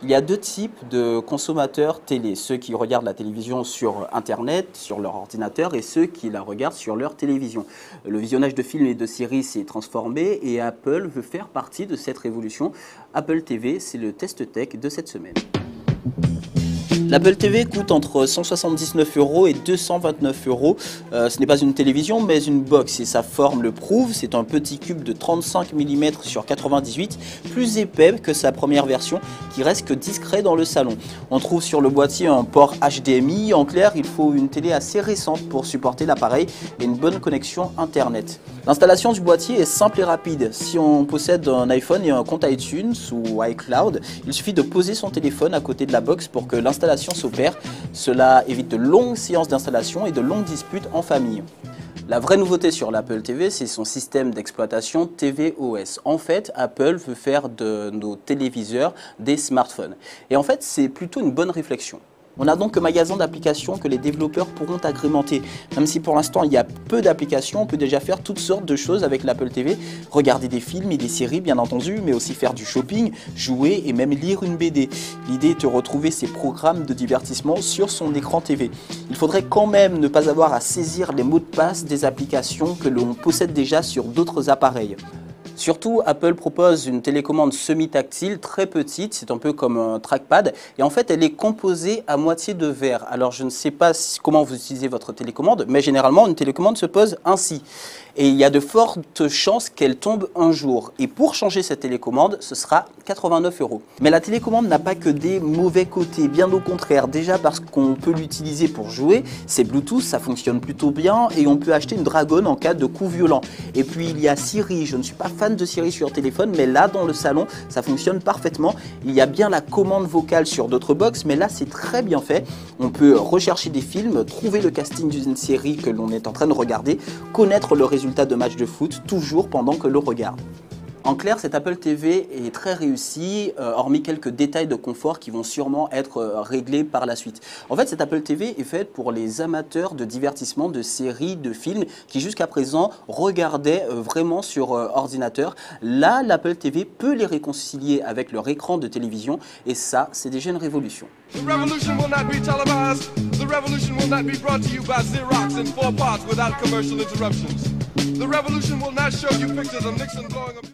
Il y a deux types de consommateurs télé, ceux qui regardent la télévision sur Internet, sur leur ordinateur, et ceux qui la regardent sur leur télévision. Le visionnage de films et de séries s'est transformé et Apple veut faire partie de cette révolution. Apple TV, c'est le test tech de cette semaine. L'Apple TV coûte entre 179 € et 229 €. Ce n'est pas une télévision mais une box et sa forme le prouve. C'est un petit cube de 35 mm sur 98, plus épais que sa première version qui reste que discret dans le salon. On trouve sur le boîtier un port HDMI. En clair, il faut une télé assez récente pour supporter l'appareil et une bonne connexion Internet. L'installation du boîtier est simple et rapide. Si on possède un iPhone et un compte iTunes ou iCloud, il suffit de poser son téléphone à côté de la box pour que l'installation s'opère. Cela évite de longues séances d'installation et de longues disputes en famille. La vraie nouveauté sur l'Apple TV, c'est son système d'exploitation tvOS. En fait, Apple veut faire de nos téléviseurs des smartphones. Et en fait, c'est plutôt une bonne réflexion. On a donc un magasin d'applications que les développeurs pourront agrémenter. Même si pour l'instant il y a peu d'applications, on peut déjà faire toutes sortes de choses avec l'Apple TV. Regarder des films et des séries bien entendu, mais aussi faire du shopping, jouer et même lire une BD. L'idée est de retrouver ces programmes de divertissement sur son écran TV. Il faudrait quand même ne pas avoir à saisir les mots de passe des applications que l'on possède déjà sur d'autres appareils. Surtout, Apple propose une télécommande semi-tactile très petite, c'est un peu comme un trackpad et en fait elle est composée à moitié de verre. Alors je ne sais pas comment vous utilisez votre télécommande, mais généralement une télécommande se pose ainsi. Et il y a de fortes chances qu'elle tombe un jour. Et pour changer cette télécommande, ce sera 89 €. Mais la télécommande n'a pas que des mauvais côtés, bien au contraire. Déjà parce qu'on peut l'utiliser pour jouer, c'est Bluetooth, ça fonctionne plutôt bien et on peut acheter une Dragon en cas de coup violent. Et puis il y a Siri, je ne suis pas fan de Siri sur téléphone, mais là dans le salon, ça fonctionne parfaitement. Il y a bien la commande vocale sur d'autres box, mais là c'est très bien fait. On peut rechercher des films, trouver le casting d'une série que l'on est en train de regarder, connaître le résultat de match de foot, toujours pendant que l'on regarde. En clair, cette Apple TV est très réussie, hormis quelques détails de confort qui vont sûrement être réglés par la suite. En fait, cette Apple TV est faite pour les amateurs de divertissement, de séries, de films, qui jusqu'à présent regardaient vraiment sur ordinateur. Là, l'Apple TV peut les réconcilier avec leur écran de télévision, et ça, c'est déjà une révolution. The revolution will not be televised. The revolution will not be brought to you by Xerox in 4 parts without commercial interruptions. The revolution will not show you pictures of Nixon blowing up